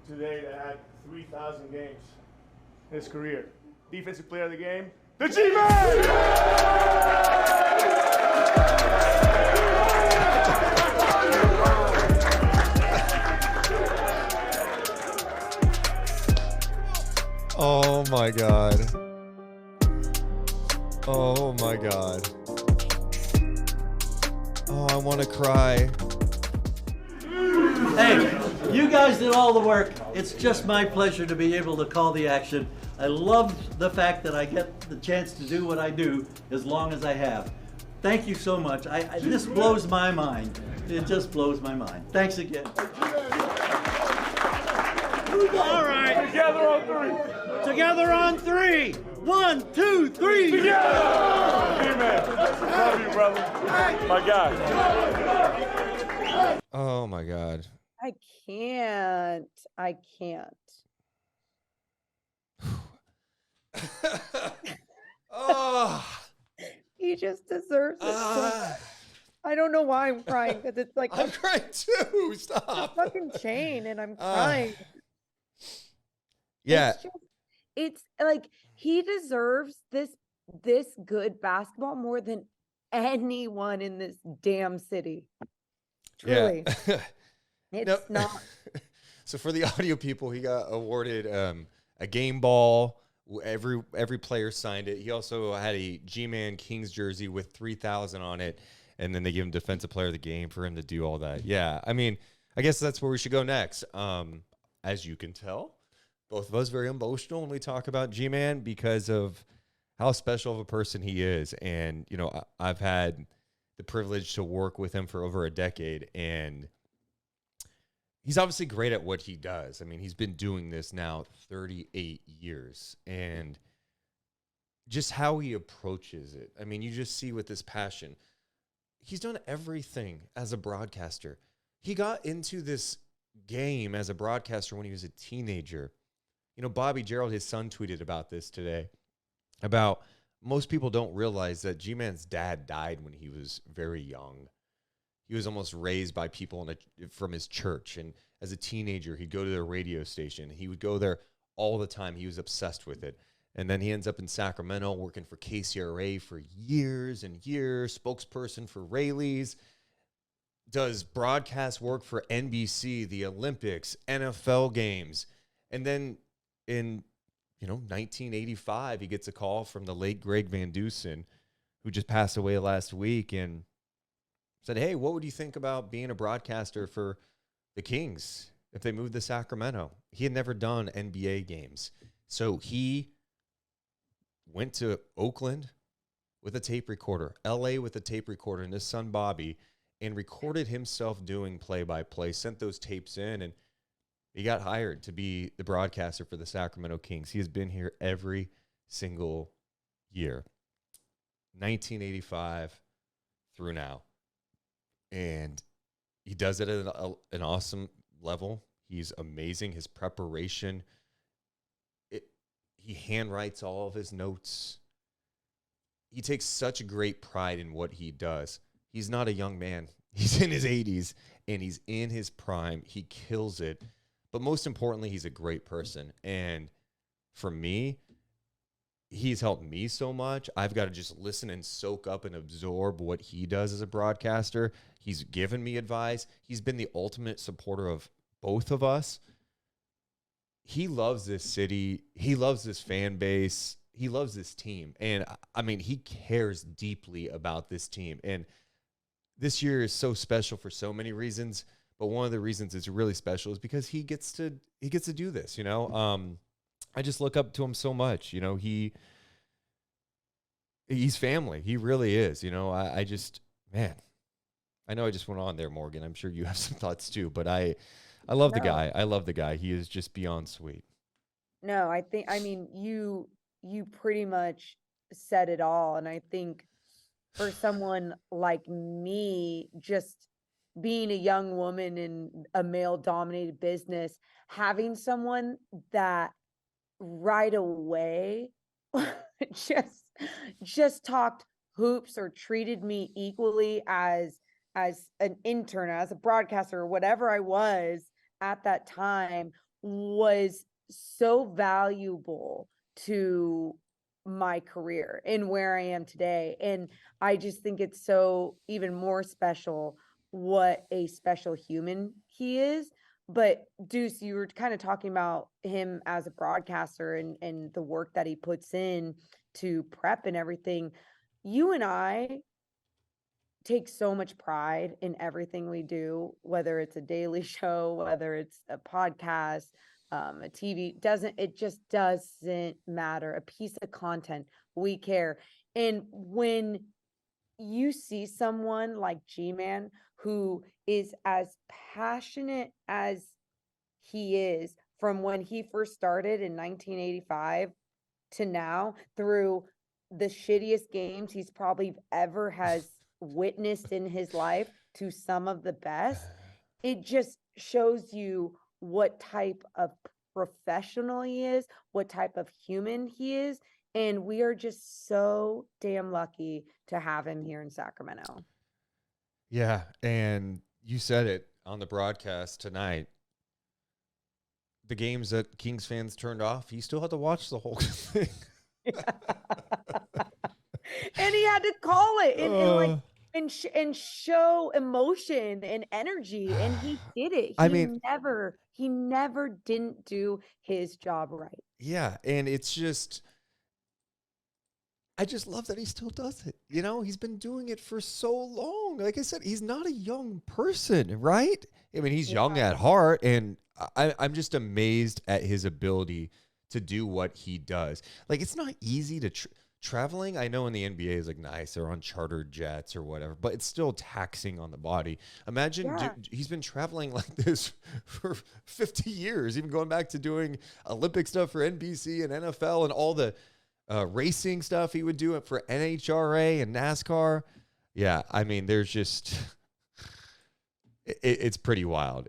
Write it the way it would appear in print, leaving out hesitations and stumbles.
today that had 3,000 games in his career. Defensive player of the game, the G-Man! Oh my God. Oh my God. Oh, I want to cry. Hey, you guys did all the work. It's just my pleasure to be able to call the action. I love the fact that I get the chance to do what I do as long as I have. Thank you so much. This blows my mind. It just blows my mind. Thanks again. All right. Together on three. Together on three. 1, 2, 3. Together! G-Man, love you, brother. My guy. Oh my God. I can't. Oh. He just deserves it. I don't know why I'm crying, because it's like I'm crying too. a Stop. fucking chain, and I'm crying. Yeah. It's like he deserves this good basketball more than anyone in this damn city. Truly. Yeah. It's not. So for the audio people, he got awarded a game ball. Every player signed it. He also had a G-Man Kings jersey with 3,000 on it, and then they give him defensive player of the game for him to do all that. Yeah, I mean, I guess that's where we should go next. As you can tell, both of us very emotional when we talk about G-Man because of how special of a person he is. And, you know, I've had the privilege to work with him for over a decade, and he's obviously great at what he does. I mean, he's been doing this now 38 years, and just how he approaches it. I mean, you just see with this passion. He's done everything as a broadcaster. He got into this game as a broadcaster when he was a teenager. You know, Bobby Gerald, his son, tweeted about this today, about most people don't realize that G-Man's dad died when he was very young. He was almost raised by people from his church. And as a teenager, he'd go to the radio station. He would go there all the time. He was obsessed with it. And then he ends up in Sacramento working for KCRA for years and years, spokesperson for Rayleigh's, does broadcast work for NBC, the Olympics, NFL games. And then in 1985, he gets a call from the late Greg Van Dusen, who just passed away last week, and said, hey, what would you think about being a broadcaster for the Kings if they moved to Sacramento? He had never done NBA games. So he went to Oakland with a tape recorder, LA with a tape recorder, and his son Bobby, and recorded himself doing play-by-play, sent those tapes in, and he got hired to be the broadcaster for the Sacramento Kings. He has been here every single year, 1985 through now. And he does it at an awesome level. He's amazing. His preparation, he handwrites all of his notes. He takes such great pride in what he does. He's not a young man. He's in his 80s, and he's in his prime. He kills it. But most importantly, he's a great person. And for me, he's helped me so much. I've got to just listen and soak up and absorb what he does as a broadcaster. He's given me advice. He's been the ultimate supporter of both of us. He loves this city. He loves this fan base. He loves this team. And I mean, he cares deeply about this team. And this year is so special for so many reasons. But one of the reasons it's really special is because he gets to do this, you know. I just look up to him so much, you know. He's family. He really is, you know. I know I just went on there, Morgan. I'm sure you have some thoughts too, but I love the guy. I love the guy. He is just beyond sweet. No, I mean, you pretty much said it all. And I think for someone like me, just being a young woman in a male-dominated business, having someone that right away just talked hoops or treated me equally as an intern, as a broadcaster, or whatever I was at that time, was so valuable to my career and where I am today. And I just think it's so even more special what a special human he is. But Deuce, you were kind of talking about him as a broadcaster and the work that he puts in to prep and everything. You and I take so much pride in everything we do, whether it's a daily show, whether it's a podcast, a TV, it just doesn't matter. A piece of content, we care. And when you see someone like G-Man who is as passionate as he is from when he first started in 1985 to now through the shittiest games he's probably ever has witnessed in his life to some of the best, it just shows you what type of professional he is, what type of human he is. And we are just so damn lucky to have him here in Sacramento. Yeah, and you said it on the broadcast tonight. The games that Kings fans turned off, you still had to watch the whole thing. And he had to call it and show emotion and energy, and he did it. He never didn't do his job right. Yeah, and it's just, I just love that he still does it. You know, he's been doing it for so long. Like I said, he's not a young person, right? I mean, he's young at heart, and I'm just amazed at his ability to do what he does. Like, it's not easy to traveling. I know in the NBA is like nice, they're on chartered jets or whatever, but it's still taxing on the body. Imagine he's been traveling like this for 50 years, even going back to doing Olympic stuff for NBC and NFL and all the racing stuff he would do it for NHRA and NASCAR. Yeah, I mean, there's just it's pretty wild.